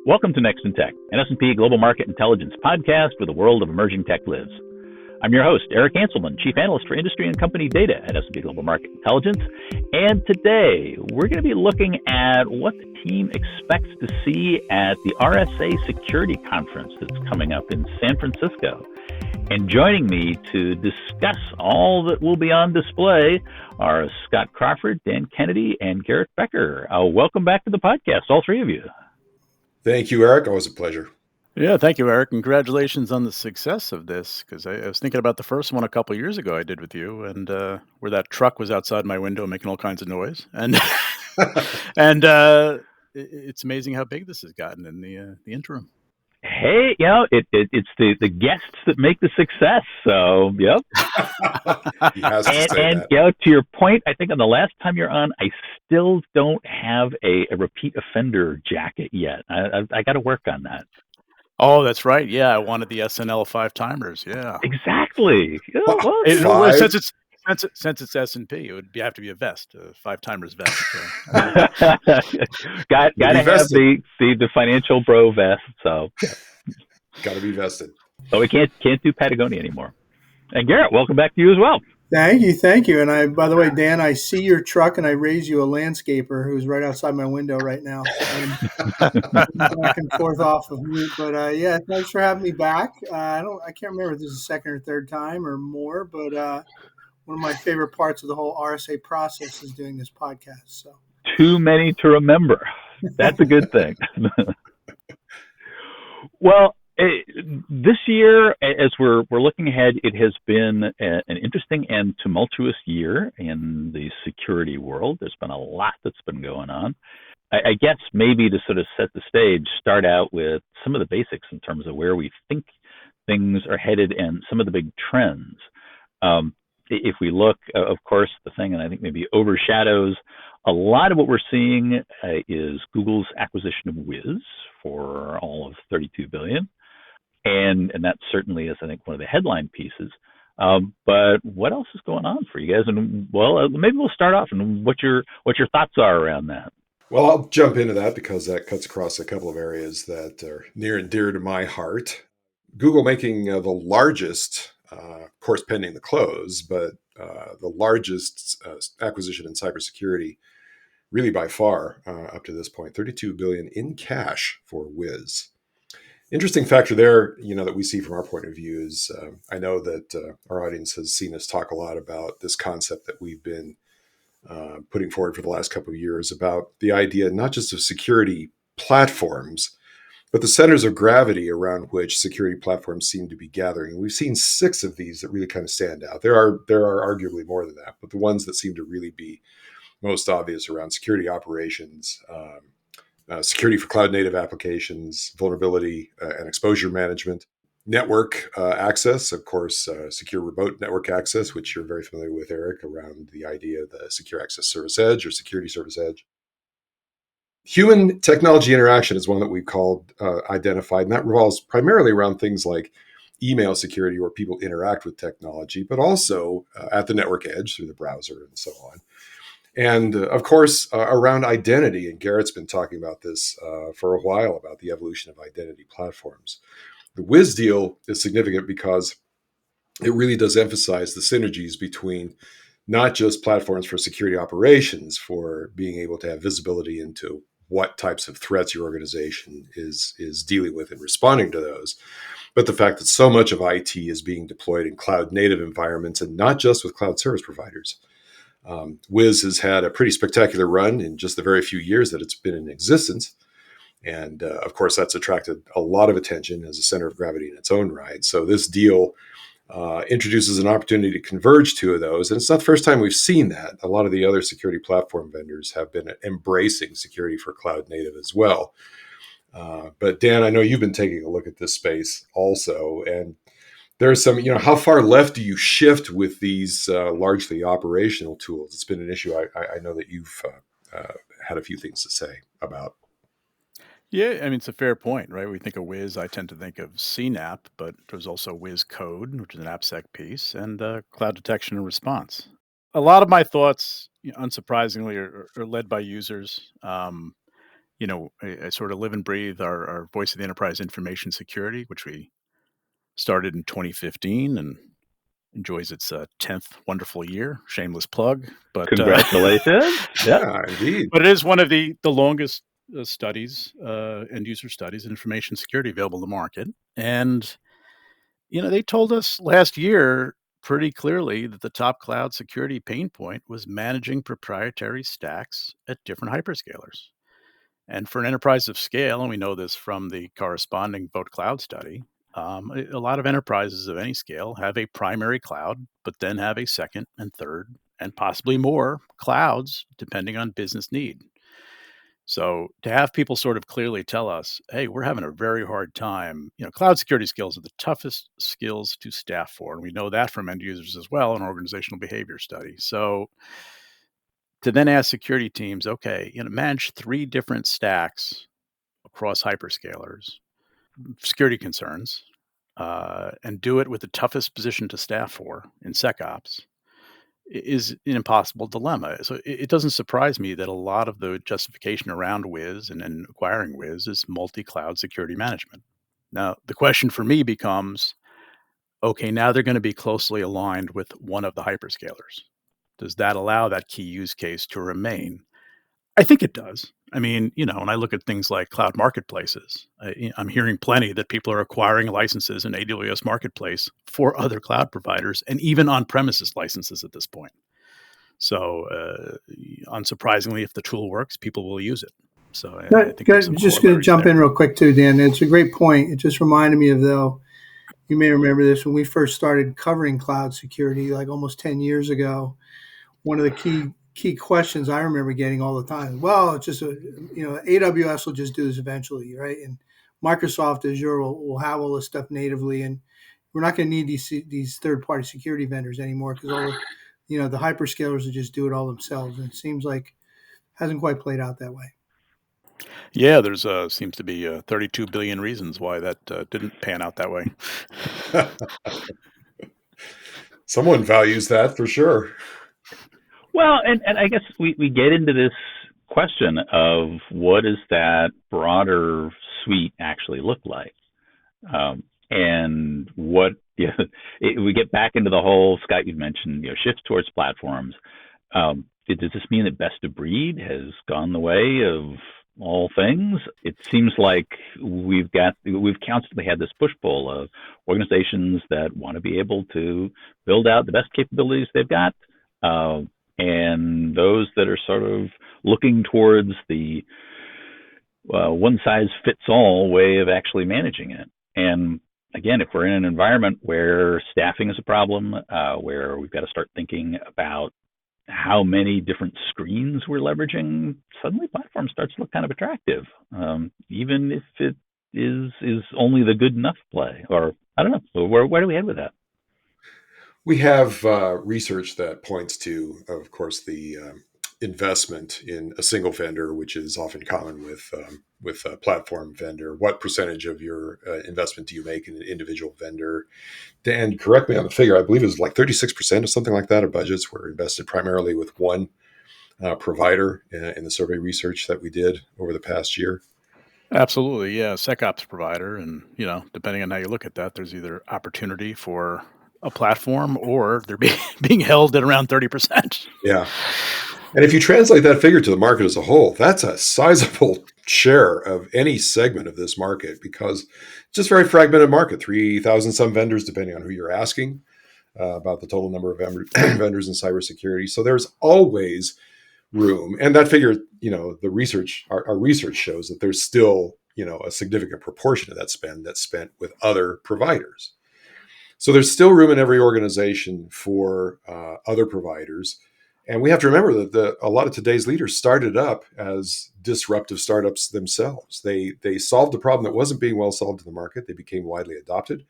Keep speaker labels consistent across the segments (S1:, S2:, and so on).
S1: Welcome to Next in Tech, an S&P Global Market Intelligence podcast where the world of emerging tech lives. I'm your host, Eric Hanselman, Chief Analyst for Industry and Company Data at S&P Global Market Intelligence. And today, we're going to be looking at what the team expects to see at the RSA Security Conference that's coming up in San Francisco. And joining me to discuss all that will be on display are Scott Crawford, Dan Kennedy, and Garrett Bekker. Welcome back to the podcast, all three of you.
S2: Thank you, Eric. Always a pleasure.
S3: Yeah, thank you, Eric. Congratulations on the success of this, because I was thinking about the first one a couple of years ago I did with you, and where that truck was outside my window making all kinds of noise. And it's amazing how big this has gotten in the interim.
S1: Hey, it's the guests that make the success. So, yep. And to your point, I think on the last time you're on, I still don't have a repeat offender jacket yet. I got to work on that.
S3: Oh, that's right. Yeah, I wanted the SNL 5-timers. Yeah,
S1: exactly.
S3: Since it's S&P, it would have to be a vest, a 5-timers vest.
S1: Got to have the financial bro vest. So
S2: got to be vested.
S1: So we can't do Patagonia anymore. And Garrett, welcome back to you as well.
S4: Thank you. And by the way, Dan, I see your truck and I raise you a landscaper who's right outside my window right now. Back and forth off of me. But yeah, thanks for having me back. I can't remember if this is the second or third time or more, but one of my favorite parts of the whole RSA process is doing this podcast. So
S1: too many to remember. That's a good thing. Well, this year, as we're looking ahead, it has been an interesting and tumultuous year in the security world. There's been a lot that's been going on. I guess maybe to sort of set the stage, start out with some of the basics in terms of where we think things are headed and some of the big trends. If we look, of course, the thing that I think maybe overshadows a lot of what we're seeing is Google's acquisition of Wiz for all of $32 billion. And that certainly is, I think, one of the headline pieces. But what else is going on for you guys? And well, maybe we'll start off and what your thoughts are around that.
S2: Well, I'll jump into that because that cuts across a couple of areas that are near and dear to my heart. Google making the largest, of course, pending the close, but the largest acquisition in cybersecurity, really by far up to this point, $32 billion in cash for Wiz. Interesting factor there, that we see from our point of view is I know that our audience has seen us talk a lot about this concept that we've been putting forward for the last couple of years about the idea not just of security platforms, but the centers of gravity around which security platforms seem to be gathering. And we've seen 6 of these that really kind of stand out. There are arguably more than that, but the ones that seem to really be most obvious around security operations, security for cloud-native applications, vulnerability and exposure management, network access, of course, secure remote network access, which you're very familiar with, Eric, around the idea of the Secure Access Service Edge or Security Service Edge. Human technology interaction is one that we've called identified, and that revolves primarily around things like email security, where people interact with technology, but also at the network edge through the browser and so on. And of course, around identity, and Garrett's been talking about this for a while, about the evolution of identity platforms. The Wiz deal is significant because it really does emphasize the synergies between not just platforms for security operations, for being able to have visibility into what types of threats your organization is dealing with and responding to those, but the fact that so much of IT is being deployed in cloud-native environments and not just with cloud service providers. Wiz has had a pretty spectacular run in just the very few years that it's been in existence. And of course, that's attracted a lot of attention as a center of gravity in its own right. So this deal introduces an opportunity to converge 2 of those. And it's not the first time we've seen that. A lot of the other security platform vendors have been embracing security for cloud native as well. But Dan, I know you've been taking a look at this space also. And there's some, how far left do you shift with these largely operational tools? It's been an issue I know that you've had a few things to say about.
S3: Yeah, I mean, it's a fair point, right? We think of Wiz, I tend to think of CNAP, but there's also Wiz Code, which is an AppSec piece, and cloud detection and response. A lot of my thoughts, unsurprisingly, are led by users. I sort of live and breathe our Voice of the Enterprise information security, which we started in 2015 and enjoys its 10th wonderful year. Shameless plug, but
S1: Congratulations.
S2: Yeah, indeed.
S3: but it is one of the longest studies, end user studies in information security available to the market. And, they told us last year pretty clearly that the top cloud security pain point was managing proprietary stacks at different hyperscalers. And for an enterprise of scale, and we know this from the corresponding Vote Cloud study, a lot of enterprises of any scale have a primary cloud, but then have a second and third and possibly more clouds depending on business need. So to have people sort of clearly tell us, hey, we're having a very hard time, cloud security skills are the toughest skills to staff for. And we know that from end users as well in organizational behavior study. So to then ask security teams, okay, manage 3 different stacks across hyperscalers, security concerns, and do it with the toughest position to staff for in SecOps is an impossible dilemma. So it doesn't surprise me that a lot of the justification around Wiz and acquiring Wiz is multi-cloud security management. Now, the question for me becomes, okay, now they're going to be closely aligned with one of the hyperscalers. Does that allow that key use case to remain? I think it does. I mean, when I look at things like cloud marketplaces, I'm hearing plenty that people are acquiring licenses in AWS Marketplace for other cloud providers and even on-premises licenses at this point. So, unsurprisingly, if the tool works, people will use it. So I think
S4: just going to jump in real quick too, Dan. It's a great point. It just reminded me of, though, you may remember this when we first started covering cloud security, like almost 10 years ago. One of the key questions I remember getting all the time. Well, it's just AWS will just do this eventually, right? And Microsoft Azure will have all this stuff natively, and we're not going to need these third-party security vendors anymore because all the hyperscalers will just do it all themselves. And it seems like it hasn't quite played out that way.
S3: Yeah, there's seems to be 32 billion reasons why that didn't pan out that way.
S2: Someone values that for sure.
S1: Well, and I guess we get into this question of what does that broader suite actually look like? And what we get back into the whole, Scott, you mentioned, shift towards platforms. Does this mean that best of breed has gone the way of all things? It seems like we've constantly had this push-pull of organizations that want to be able to build out the best capabilities they've got, and those that are sort of looking towards the one-size-fits-all way of actually managing it. And again, if we're in an environment where staffing is a problem, where we've got to start thinking about how many different screens we're leveraging, suddenly platform starts to look kind of attractive, even if it is only the good enough play. Or I don't know, where do we head with that?
S2: We have research that points to, of course, the investment in a single vendor, which is often common with a platform vendor. What percentage of your investment do you make in an individual vendor? Dan, correct me on the figure. I believe it was like 36% or something like that of budgets were invested primarily with one provider in the survey research that we did over the past year.
S3: Absolutely, yeah, SecOps provider, and depending on how you look at that, there's either opportunity for a platform or they're being held at around 30%.
S2: Yeah. And if you translate that figure to the market as a whole, that's a sizable share of any segment of this market because it's just a very fragmented market, 3,000 some vendors, depending on who you're asking about the total number of vendors in cybersecurity. So there's always room. And that figure, the research, our research shows that there's still, a significant proportion of that spend that's spent with other providers. So there's still room in every organization for other providers. And we have to remember that a lot of today's leaders started up as disruptive startups themselves. They solved a problem that wasn't being well solved in the market. They became widely adopted.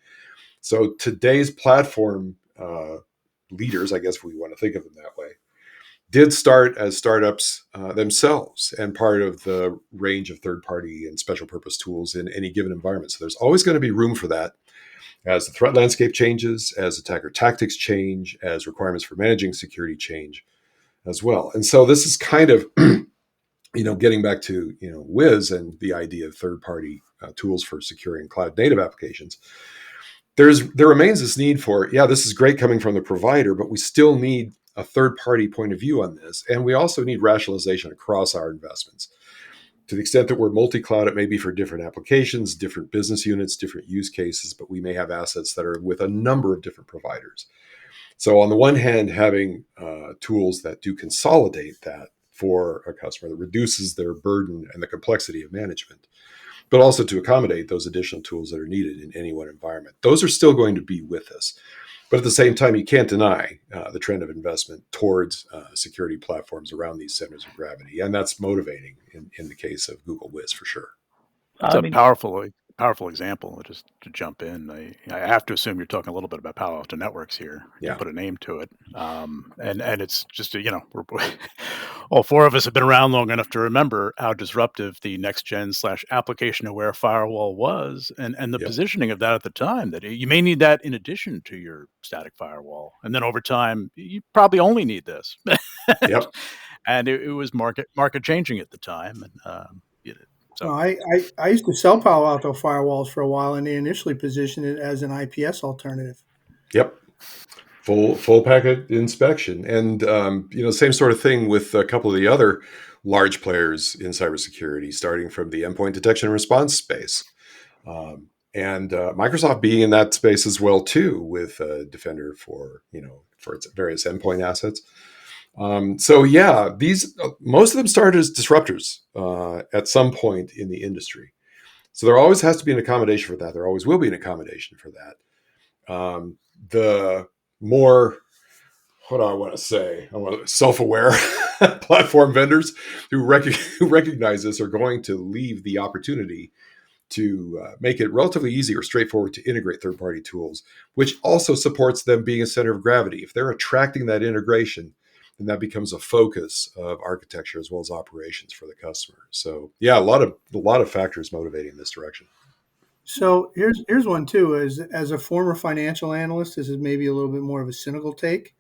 S2: So today's platform leaders, I guess we want to think of them that way, did start as startups themselves and part of the range of third-party and special purpose tools in any given environment. So there's always going to be room for that. As the threat landscape changes, as attacker tactics change, as requirements for managing security change as well. And so this is kind of getting back to, Wiz and the idea of third-party tools for securing cloud-native applications, there remains this need for, this is great coming from the provider, but we still need a third-party point of view on this. And we also need rationalization across our investments. To the extent that we're multi-cloud, it may be for different applications, different business units, different use cases, but we may have assets that are with a number of different providers. So on the one hand, having tools that do consolidate that for a customer, that reduces their burden and the complexity of management, but also to accommodate those additional tools that are needed in any one environment. Those are still going to be with us. But at the same time, you can't deny the trend of investment towards security platforms around these centers of gravity. And that's motivating in the case of Google Wiz for sure.
S3: It's a powerful example. Just to jump in, I have to assume you're talking a little bit about Palo Alto Networks here. You put a name to it, and it's just we're, all four of us have been around long enough to remember how disruptive the next-gen / application-aware firewall was, and the positioning of that at the time. That you may need that in addition to your static firewall, and then over time you probably only need this.
S2: Yep.
S3: And it was market changing at the time, and
S4: So I used to sell Palo Alto firewalls for a while, and they initially positioned it as an IPS alternative.
S2: Yep, full packet inspection, and same sort of thing with a couple of the other large players in cybersecurity, starting from the endpoint detection and response space, and Microsoft being in that space as well too, with Defender for its various endpoint assets. These most of them started as disruptors at some point in the industry. So there always has to be an accommodation for that. There always will be an accommodation for that. The more, what do I want to say? I want self-aware platform vendors who recognize this are going to leave the opportunity to make it relatively easy or straightforward to integrate third-party tools, which also supports them being a center of gravity. If they're attracting that integration, then that becomes a focus of architecture as well as operations for the customer. So a lot of factors motivating this direction.
S4: So here's one too. As a former financial analyst, this is maybe a little bit more of a cynical take,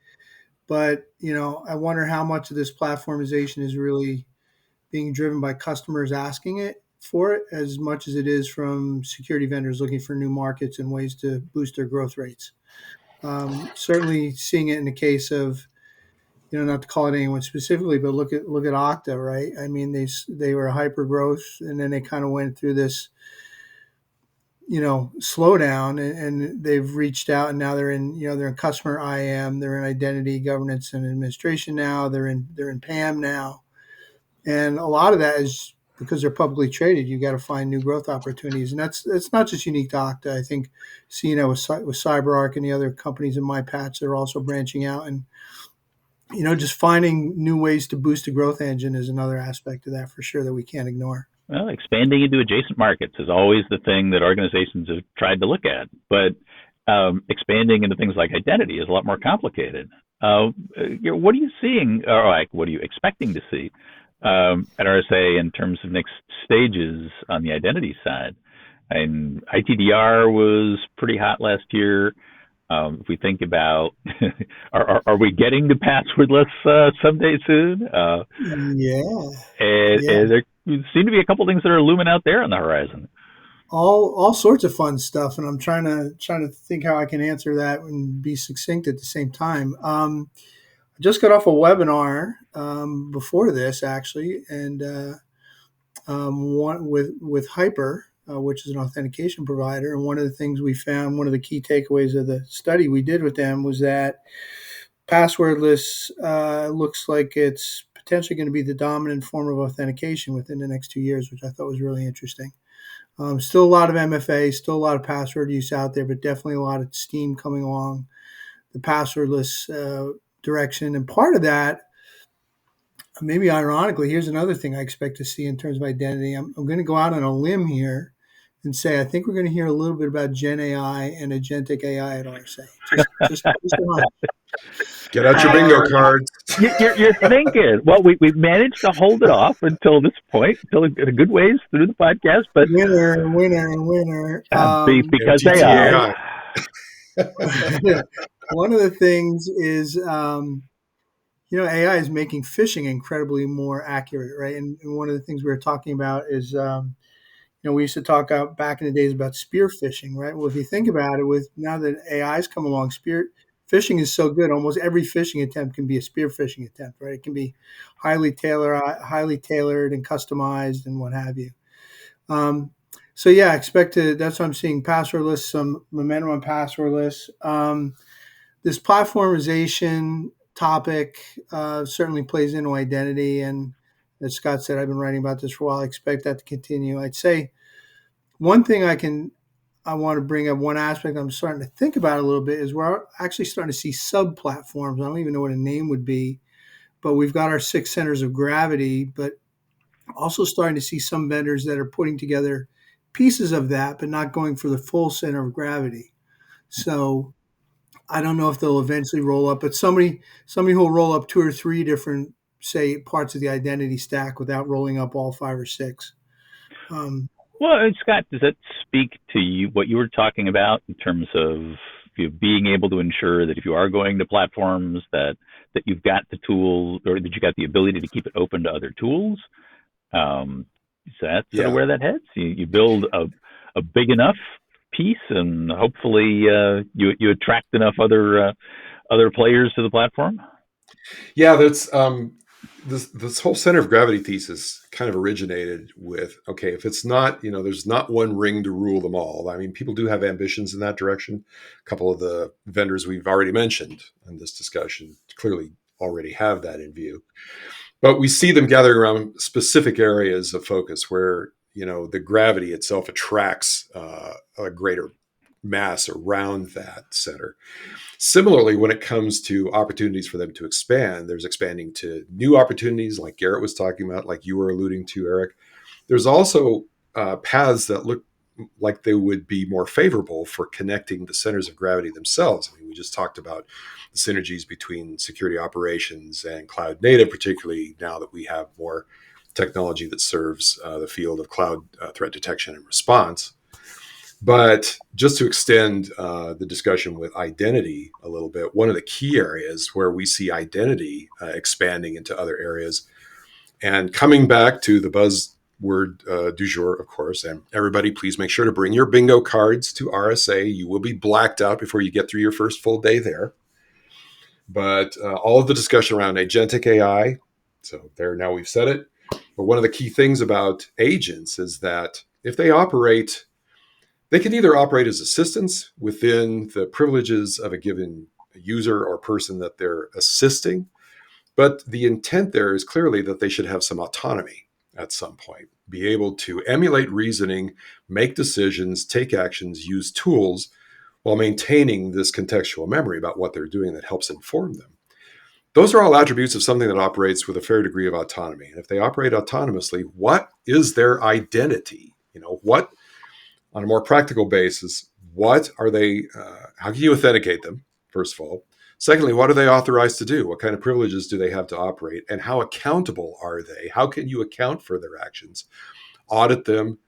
S4: but I wonder how much of this platformization is really being driven by customers asking it for it, as much as it is from security vendors looking for new markets and ways to boost their growth rates. Certainly seeing it in the case of, not to call it anyone specifically, but look at Okta, right? I mean, they were hyper growth, and then they kind of went through this, slowdown, and they've reached out, and now they're in customer IAM, they're in identity governance and administration now, they're in PAM now, and a lot of that is because they're publicly traded. You got to find new growth opportunities, and that's not just unique to Okta. I think seeing that with CyberArk and the other companies in my patch, they're also branching out and. Just finding new ways to boost the growth engine is another aspect of that for sure that we can't ignore.
S1: Well, expanding into adjacent markets is always the thing that organizations have tried to look at, but expanding into things like identity is a lot more complicated. What are you seeing, or what are you expecting to see at RSA in terms of next stages on the identity side? And ITDR was pretty hot last year. If we think about, are we getting to passwordless someday soon? There seem to be a couple things that are looming out there on the horizon.
S4: All sorts of fun stuff, and I'm trying to think how I can answer that and be succinct at the same time. I just got off a webinar before this actually, and one with Hyper. Which is an authentication provider. And one of the things we found, one of the key takeaways of the study we did with them was that passwordless looks like it's potentially going to be the dominant form of authentication within the next 2 years, which I thought was really interesting. Still a lot of MFA, still a lot of password use out there, but definitely a lot of steam coming along the passwordless direction. And part of that, maybe ironically, here's another thing I expect to see in terms of identity. I'm going to go out on a limb here and say I think we're going to hear a little bit about Gen AI and agentic AI at RSA. Just
S2: Get out your bingo cards.
S1: You're thinking. Well, we've managed to hold it off until this point, until a good ways through the podcast. But
S4: winner.
S1: Because AI.
S4: One of the things is AI is making phishing incredibly more accurate, right? And one of the things we were talking about is, we used to talk out back in the days about spear phishing, right? Well, if you think about it, with now that AI's come along, spear phishing is so good. Almost every phishing attempt can be a spear phishing attempt, right? It can be highly tailored and customized and what have you. So yeah, that's what I'm seeing. Passwordless, some momentum on passwordless. This platformization topic certainly plays into identity. And as Scott said, I've been writing about this for a while. I expect that to continue. I'd say one thing I want to bring up, one aspect I'm starting to think about a little bit, is we're actually starting to see sub platforms. I don't even know what a name would be, but we've got our 6 centers of gravity, but also starting to see some vendors that are putting together pieces of that, but not going for the full center of gravity. So I don't know if they'll eventually roll up, but somebody who will roll up 2 or 3 different, say, parts of the identity stack without rolling up all 5 or 6.
S1: Well, Scott, does that speak to you what you were talking about in terms of being able to ensure that if you are going to platforms that you've got the tools, or that you got the ability to keep it open to other tools? Is that sort of where that heads? You build a big enough piece, and hopefully you attract enough other players to the platform.
S2: Yeah, that's this whole center of gravity thesis kind of originated with, okay, if it's not, there's not one ring to rule them all. I mean, people do have ambitions in that direction. A couple of the vendors we've already mentioned in this discussion clearly already have that in view. But we see them gathering around specific areas of focus where, the gravity itself attracts a greater mass around that center. Similarly, when it comes to opportunities for them to expand, there's expanding to new opportunities like Garrett was talking about, like you were alluding to, Eric. There's also paths that look like they would be more favorable for connecting the centers of gravity themselves. I mean, we just talked about the synergies between security operations and cloud native, particularly now that we have more technology that serves the field of cloud threat detection and response. But just to extend the discussion with identity a little bit, one of the key areas where we see identity expanding into other areas, and coming back to the buzzword du jour, of course, and everybody, please make sure to bring your bingo cards to RSA. You will be blacked out before you get through your first full day there. But all of the discussion around agentic AI, so there, now we've said it. But one of the key things about agents is that if they operate, they can either operate as assistants within the privileges of a given user or person that they're assisting, but the intent there is clearly that they should have some autonomy at some point, be able to emulate reasoning, make decisions, take actions, use tools, while maintaining this contextual memory about what they're doing that helps inform them. Those are all attributes of something that operates with a fair degree of autonomy. And if they operate autonomously, what is their identity? What, on a more practical basis, what are they, how can you authenticate them, first of all? Secondly, what are they authorized to do? What kind of privileges do they have to operate? And how accountable are they? How can you account for their actions, audit them,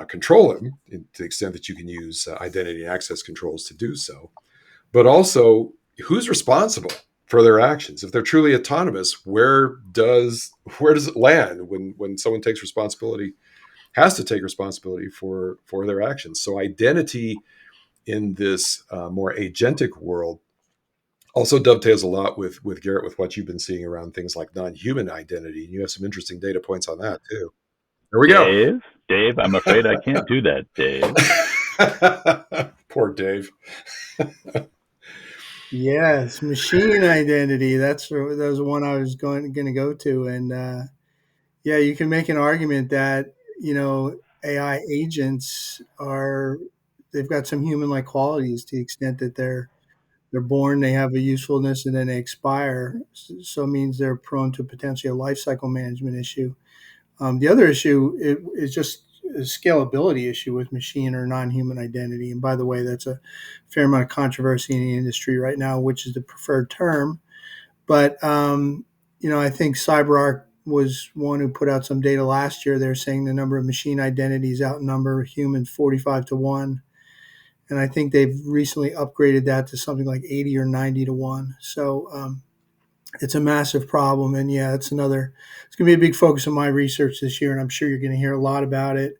S2: control them to the extent that you can use identity and access controls to do so? But also, who's responsible for their actions? If they're truly autonomous, where does it land when someone takes responsibility, has to take responsibility for their actions? So identity in this more agentic world also dovetails a lot with Garrett, with what you've been seeing around things like non-human identity. And you have some interesting data points on that too. There we go.
S1: Dave, I'm afraid I can't do that, Dave.
S2: Poor Dave.
S4: Yes, machine identity. That was the one I was going to go to. And yeah, you can make an argument that, AI agents they've got some human-like qualities to the extent that they're born, they have a usefulness, and then they expire. So it means they're prone to potentially a life cycle management issue. The other issue is just a scalability issue with machine or non-human identity. And by the way, that's a fair amount of controversy in the industry right now, which is the preferred term. But, I think CyberArk was one who put out some data last year. They're saying the number of machine identities outnumber humans 45-1. And I think they've recently upgraded that to something like 80 or 90-1. So it's a massive problem. And yeah, it's going to be a big focus of my research this year. And I'm sure you're going to hear a lot about it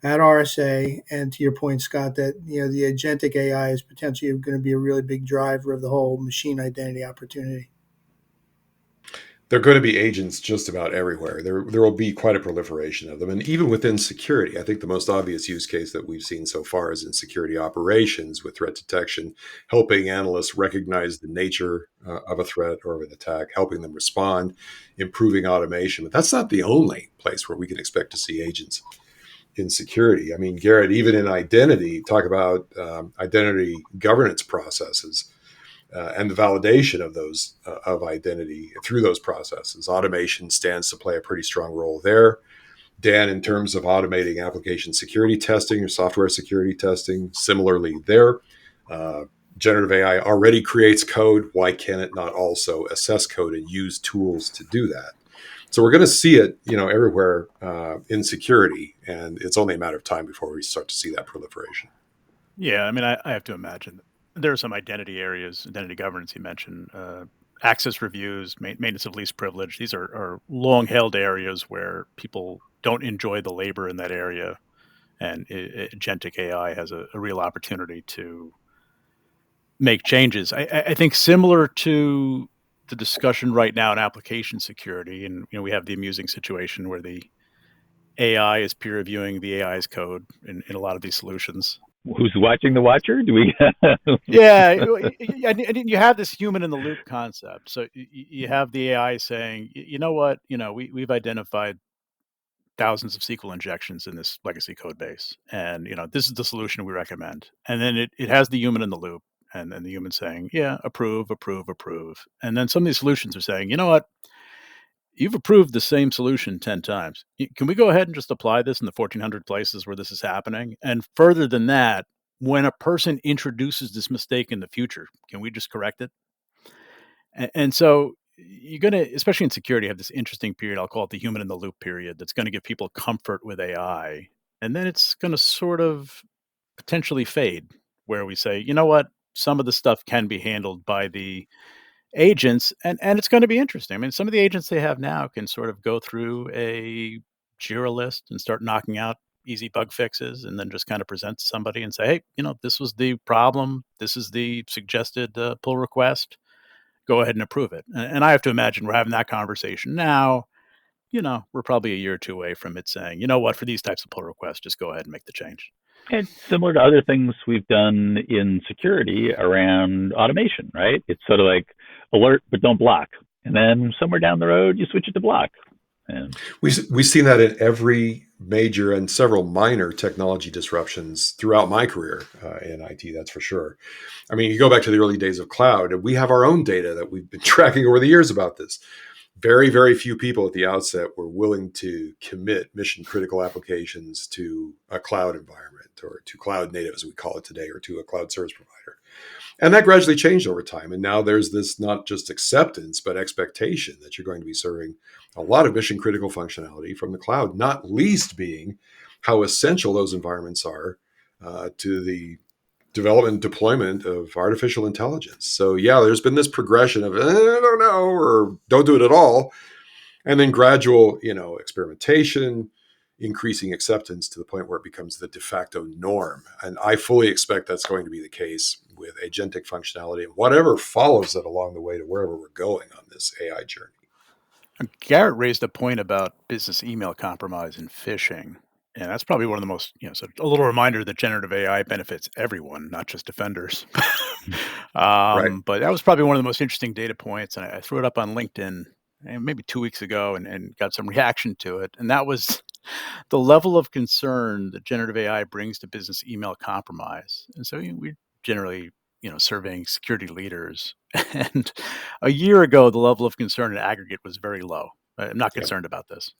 S4: at RSA. And to your point, Scott, that, the agentic AI is potentially going to be a really big driver of the whole machine identity opportunity.
S2: There are going to be agents just about everywhere. There will be quite a proliferation of them. And even within security, I think the most obvious use case that we've seen so far is in security operations with threat detection, helping analysts recognize the nature of a threat or of an attack, helping them respond, improving automation. But that's not the only place where we can expect to see agents in security. I mean, Garrett, even in identity, talk about identity governance processes. And the validation of those of identity through those processes. Automation stands to play a pretty strong role there. Dan, in terms of automating application security testing or software security testing, similarly there. Generative AI already creates code. Why can it not also assess code and use tools to do that? So we're going to see it, everywhere in security, and it's only a matter of time before we start to see that proliferation.
S3: Yeah, I mean, I have to imagine there are some identity areas, identity governance you mentioned, access reviews, maintenance of least privilege. These are long-held areas where people don't enjoy the labor in that area, and agentic AI has a real opportunity to make changes. I think similar to the discussion right now in application security, and we have the amusing situation where the AI is peer reviewing the AI's code in a lot of these solutions.
S1: Who's watching the watcher? Do we?
S3: Yeah, and you have this human in the loop concept. So you have the AI saying, you know what, we've identified thousands of SQL injections in this legacy code base, and this is the solution we recommend. And then it has the human in the loop, and then the human saying, yeah, approve, approve, approve. And then some of these solutions are saying, you know what, you've approved the same solution 10 times. Can we go ahead and just apply this in the 1,400 places where this is happening? And further than that, when a person introduces this mistake in the future, can we just correct it? And so you're going to, especially in security, have this interesting period. I'll call it the human in the loop period. That's going to give people comfort with AI. And then it's going to sort of potentially fade, where we say, you know what, some of the stuff can be handled by the agents, and it's going to be interesting. I mean, some of the agents they have now can sort of go through a Jira list and start knocking out easy bug fixes, and then just kind of present to somebody and say, hey, this was the problem. This is the suggested pull request. Go ahead and approve it. And I have to imagine we're having that conversation now. We're probably a year or two away from it saying, you know what, for these types of pull requests, just go ahead and make the change.
S1: It's similar to other things we've done in security around automation, right? It's sort of like alert, but don't block. And then somewhere down the road, you switch it to block. And
S2: we've seen that in every major and several minor technology disruptions throughout my career in IT, that's for sure. I mean, you go back to the early days of cloud, and we have our own data that we've been tracking over the years about this. Very, very few people at the outset were willing to commit mission critical applications to a cloud environment, or to cloud native, as we call it today, or to a cloud service provider. And that gradually changed over time. And now there's this not just acceptance, but expectation that you're going to be serving a lot of mission critical functionality from the cloud, not least being how essential those environments are to the development and deployment of artificial intelligence. So yeah, there's been this progression of, I don't know, or don't do it at all. And then gradual, experimentation, increasing acceptance to the point where it becomes the de facto norm. And I fully expect that's going to be the case with agentic functionality and whatever follows it along the way to wherever we're going on this AI journey.
S3: Garrett raised a point about business email compromise and phishing. And that's probably one of the most, so a little reminder that generative AI benefits everyone, not just defenders.
S2: Right.
S3: But that was probably one of the most interesting data points. And I threw it up on LinkedIn maybe 2 weeks ago and got some reaction to it. And that was the level of concern that generative AI brings to business email compromise. And so we generally, surveying security leaders. And a year ago, the level of concern in aggregate was very low. I'm not concerned about this.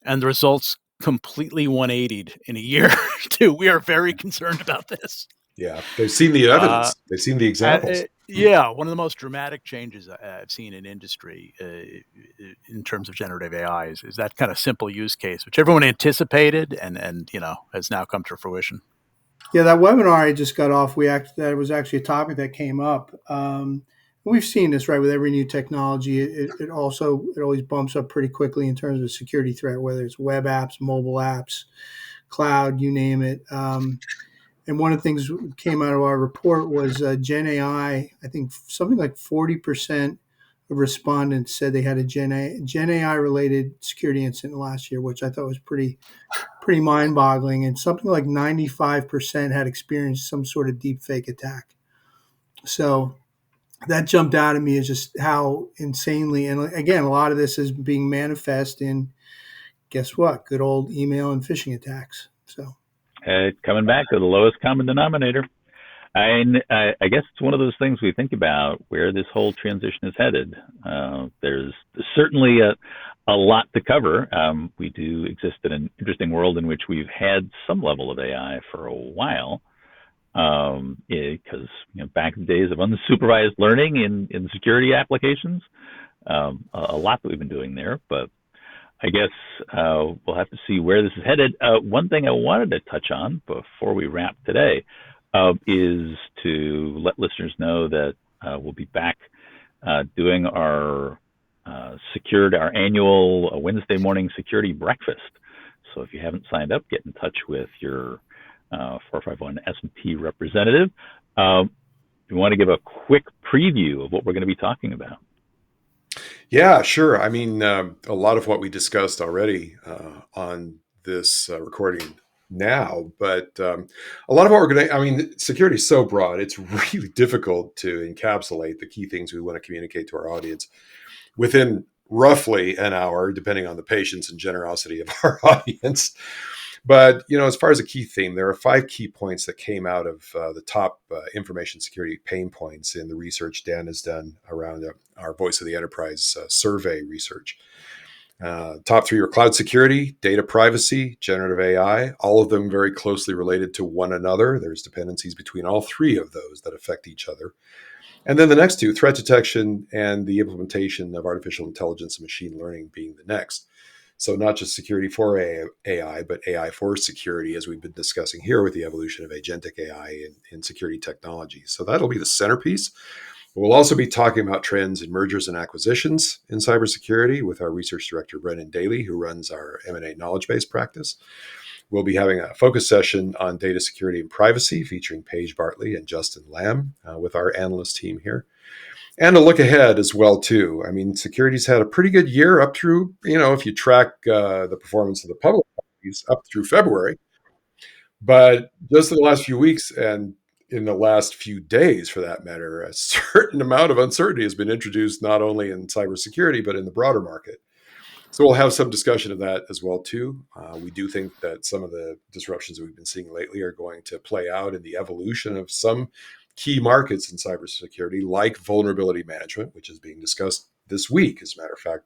S3: And the results completely 180'd in a year too. We are very concerned about this.
S2: Yeah, they've seen the evidence. They've seen the examples.
S3: Yeah, one of the most dramatic changes I've seen in industry in terms of generative AI is that kind of simple use case, which everyone anticipated and has now come to fruition.
S4: Yeah, that webinar I just got off, that was actually a topic that came up. One we've seen this, right, with every new technology. It always bumps up pretty quickly in terms of security threat, whether it's web apps, mobile apps, cloud, you name it. And one of the things that came out of our report was Gen AI. I think something like 40% of respondents said they had a Gen AI related security incident last year, which I thought was pretty mind-boggling. And something like 95% had experienced some sort of deep fake attack. So that jumped out at me as just how insanely, and again, a lot of this is being manifest in, guess what, good old email and phishing attacks. So
S1: coming back to the lowest common denominator. I guess it's one of those things we think about where this whole transition is headed. There's certainly a lot to cover. We do exist in an interesting world in which we've had some level of AI for a while, because back in the days of unsupervised learning in security applications, a lot that we've been doing there. But I guess we'll have to see where this is headed. One thing I wanted to touch on before we wrap today is to let listeners know that we'll be back doing our annual Wednesday morning security breakfast. So if you haven't signed up, get in touch with your 451 S&P representative. We want to give a quick preview of what we're going to be talking about.
S2: Yeah, sure. I mean, a lot of what we discussed already on this recording now, but a lot of what we're going to, I mean, security is so broad, it's really difficult to encapsulate the key things we want to communicate to our audience within roughly an hour, depending on the patience and generosity of our audience. But, as far as a key theme, there are 5 key points that came out of the top information security pain points in the research Dan has done around our Voice of the Enterprise survey research. Top 3 are cloud security, data privacy, generative AI, all of them very closely related to one another. There's dependencies between all 3 of those that affect each other. And then the next 2, threat detection and the implementation of artificial intelligence and machine learning being the next. So not just security for AI, but AI for security, as we've been discussing here with the evolution of agentic AI in security technology. So that'll be the centerpiece. We'll also be talking about trends in mergers and acquisitions in cybersecurity with our research director, Brennan Daly, who runs our M&A knowledge base practice. We'll be having a focus session on data security and privacy featuring Paige Bartley and Justin Lamb with our analyst team here. And a look ahead as well, too. I mean, security's had a pretty good year up through, if you track the performance of the public companies up through February. But just in the last few weeks and in the last few days, for that matter, a certain amount of uncertainty has been introduced not only in cybersecurity, but in the broader market. So we'll have some discussion of that as well, too. We do think that some of the disruptions that we've been seeing lately are going to play out in the evolution of some key markets in cybersecurity, like vulnerability management, which is being discussed this week, as a matter of fact,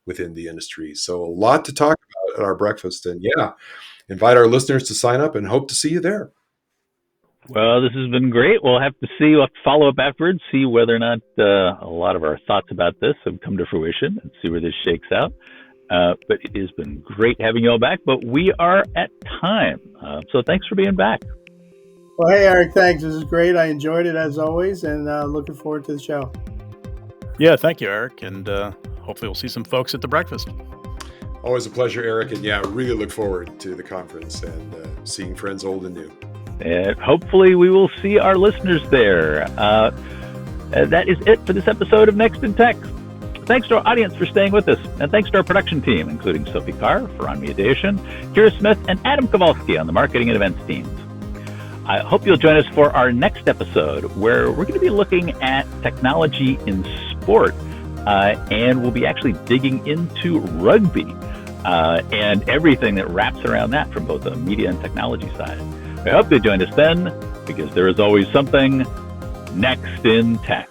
S2: within the industry. So a lot to talk about at our breakfast. And invite our listeners to sign up and hope to see you there.
S1: Well, this has been great. We'll have to follow up afterwards, see whether or not a lot of our thoughts about this have come to fruition and see where this shakes out. But it has been great having you all back, but we are at time. So thanks for being back.
S4: Well, hey, Eric, thanks. This is great. I enjoyed it as always, and looking forward to the show.
S3: Yeah, thank you, Eric. And hopefully we'll see some folks at the breakfast.
S2: Always a pleasure, Eric. And really look forward to the conference and seeing friends old and new.
S1: And hopefully we will see our listeners there. That is it for this episode of Next in Tech. Thanks to our audience for staying with us, and thanks to our production team, including Sophie Carr for On Mediation, Kira Smith, and Adam Kowalski on the marketing and events teams. I hope you'll join us for our next episode, where we're going to be looking at technology in sport, and we'll be actually digging into rugby and everything that wraps around that from both the media and technology side. I hope you join us then, because there is always something next in tech.